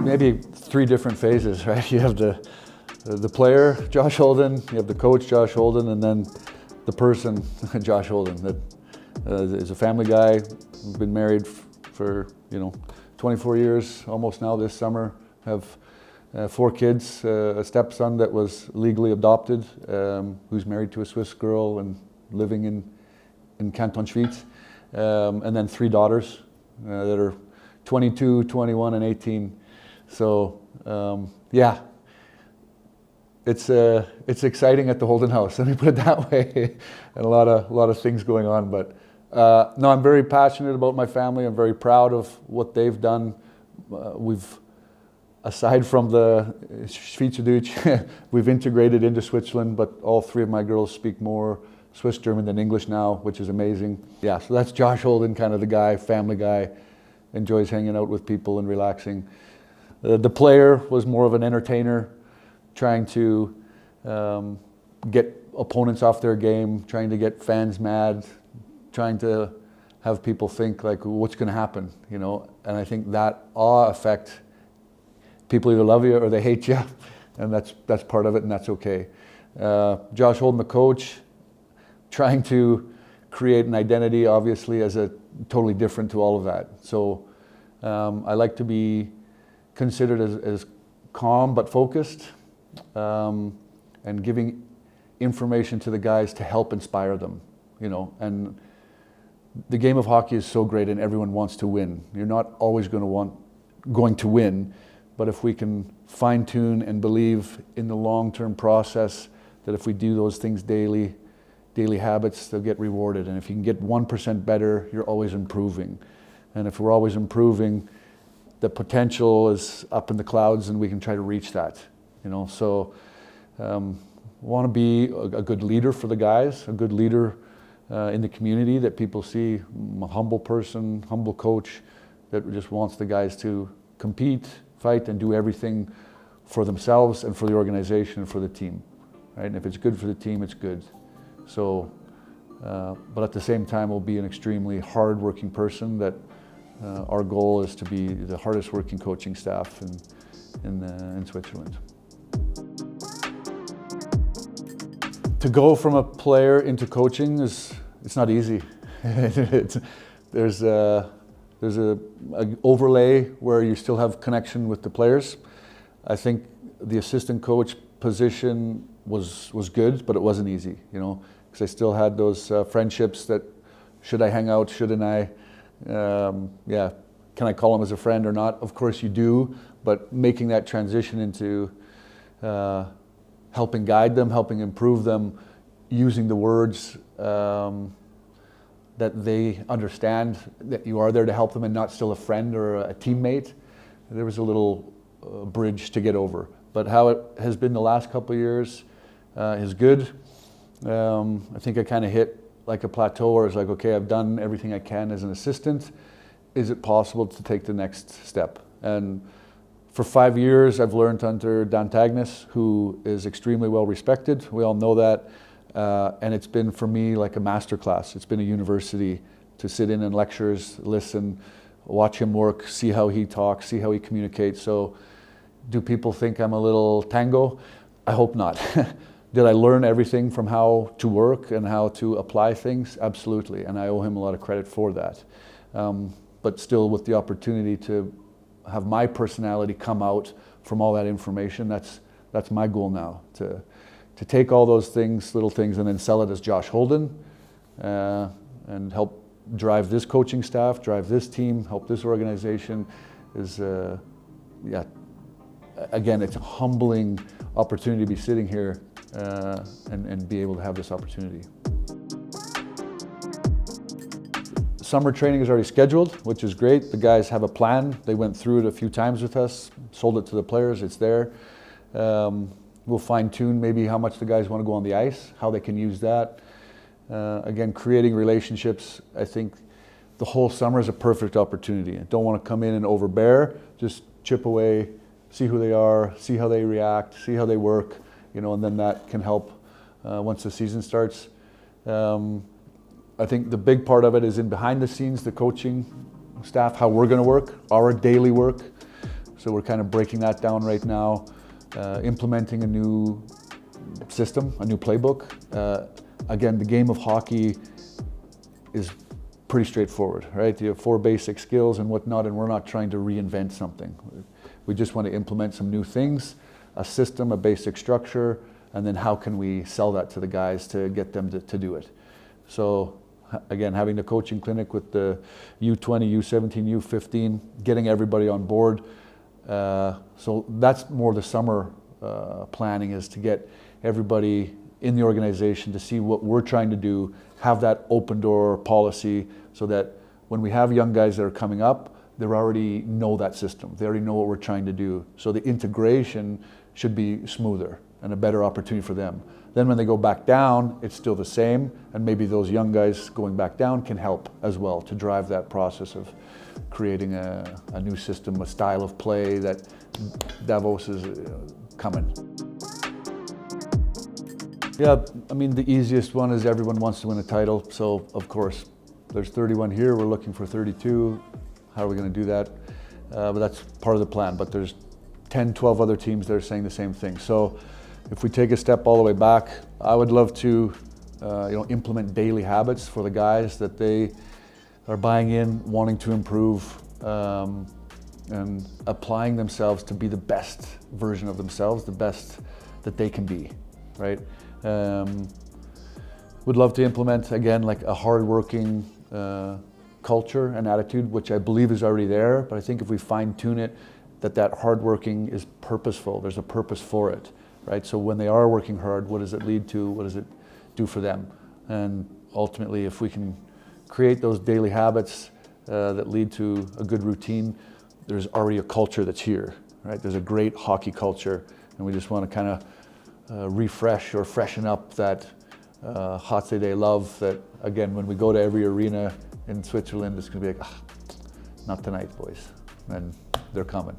maybe three different phases, right? You have the player, Josh Holden, you have the coach, Josh Holden, and then the person, Josh Holden, that is a family guy, been married for 24 years, almost now this summer, have 4 kids, a stepson that was legally adopted, who's married to a Swiss girl and living in Canton Schwyz, and then 3 daughters that are 22, 21, and 18. So yeah, it's exciting at the Holden house. Let me put it that way, and a lot of things going on. But no, I'm very passionate about my family. I'm very proud of what they've done. Aside from the Schweizerdeutsch, we've integrated into Switzerland, but all 3 of my girls speak more Swiss German than English now, which is amazing. Yeah, so that's Josh Holden, kind of the guy, family guy, enjoys hanging out with people and relaxing. The player was more of an entertainer, trying to get opponents off their game, trying to get fans mad, trying to have people think like, what's going to happen, And I think that awe effect, people either love you or they hate you, and that's part of it, and that's okay. Josh Holden, the coach, trying to create an identity, obviously, as a totally different to all of that. So I like to be considered as calm but focused, and giving information to the guys to help inspire them, And the game of hockey is so great, and everyone wants to win. You're not always going to win, but if we can fine-tune and believe in the long-term process, that if we do those things daily habits, they'll get rewarded. And if you can get 1% better, you're always improving. And if we're always improving, the potential is up in the clouds, and we can try to reach that. So want to be a good leader for the guys, a good leader in the community that people see, a humble person, humble coach that just wants the guys to compete, fight, and do everything for themselves and for the organization and for the team, right? And if it's good for the team, it's good. So, but at the same time, we'll be an extremely hard-working person that our goal is to be the hardest working coaching staff in Switzerland. To go from a player into coaching it's not easy. There's an overlay where you still have connection with the players. I think the assistant coach position was good, but it wasn't easy, because I still had those friendships that, should I hang out, shouldn't I? Can I call him as a friend or not? Of course you do, but making that transition into helping guide them, helping improve them, using the words that they understand, that you are there to help them and not still a friend or a teammate. There was a little bridge to get over. But how it has been the last couple of years is good. I think I kind of hit like a plateau where it's like, okay, I've done everything I can as an assistant. Is it possible to take the next step? And for 5 years, I've learned under Dan Tagnes, who is extremely well respected. We all know that. And it's been, for me, like a master class. It's been a university to sit in lectures, listen, watch him work, see how he talks, see how he communicates. So do people think I'm a little tango? I hope not. Did I learn everything from how to work and how to apply things? Absolutely, and I owe him a lot of credit for that. But still, with the opportunity to have my personality come out from all that information, that's my goal now, to take all those things, little things, and then sell it as Josh Holden, and help drive this coaching staff, drive this team, help this organization. Again, it's a humbling opportunity to be sitting here and be able to have this opportunity. Summer training is already scheduled, which is great. The guys have a plan. They went through it a few times with us, sold it to the players, it's there. We'll fine tune maybe how much the guys want to go on the ice, how they can use that. Again, creating relationships. I think the whole summer is a perfect opportunity. I don't want to come in and overbear, just chip away, see who they are, see how they react, see how they work, and then that can help once the season starts. I think the big part of it is in behind the scenes, the coaching staff, how we're going to work, our daily work. So we're kind of breaking that down right now, implementing a new system, a new playbook. Again, the game of hockey is pretty straightforward, right? You have 4 basic skills and whatnot, and we're not trying to reinvent something. We just want to implement some new things, a system, a basic structure, and then how can we sell that to the guys to get them to do it. So again, having the coaching clinic with the U20, U17, U15, getting everybody on board. So that's more the summer planning, is to get everybody in the organization to see what we're trying to do, have that open door policy so that when we have young guys that are coming up, they already know that system. They already know what we're trying to do. So the integration should be smoother and a better opportunity for them. Then when they go back down, it's still the same, and maybe those young guys going back down can help as well to drive that process of creating a new system, a style of play that Davos is coming. Yeah, I mean, the easiest one is everyone wants to win a title, so of course, there's 31 here, we're looking for 32. How are we going to do that? But that's part of the plan, but there's 10, 12 other teams that are saying the same thing. So if we take a step all the way back, I would love to implement daily habits for the guys that they are buying in, wanting to improve, and applying themselves to be the best version of themselves, the best that they can be, right? Would love to implement, again, like a hardworking culture and attitude, which I believe is already there, but I think if we fine-tune it, that hardworking is purposeful, there's a purpose for it, right? So when they are working hard, what does it lead to? What does it do for them? And ultimately, if we can create those daily habits that lead to a good routine, there's already a culture that's here, right? There's a great hockey culture, and we just want to kind of refresh or freshen up that HCD love that, again, when we go to every arena in Switzerland, it's going to be like, not tonight, boys. And they're coming.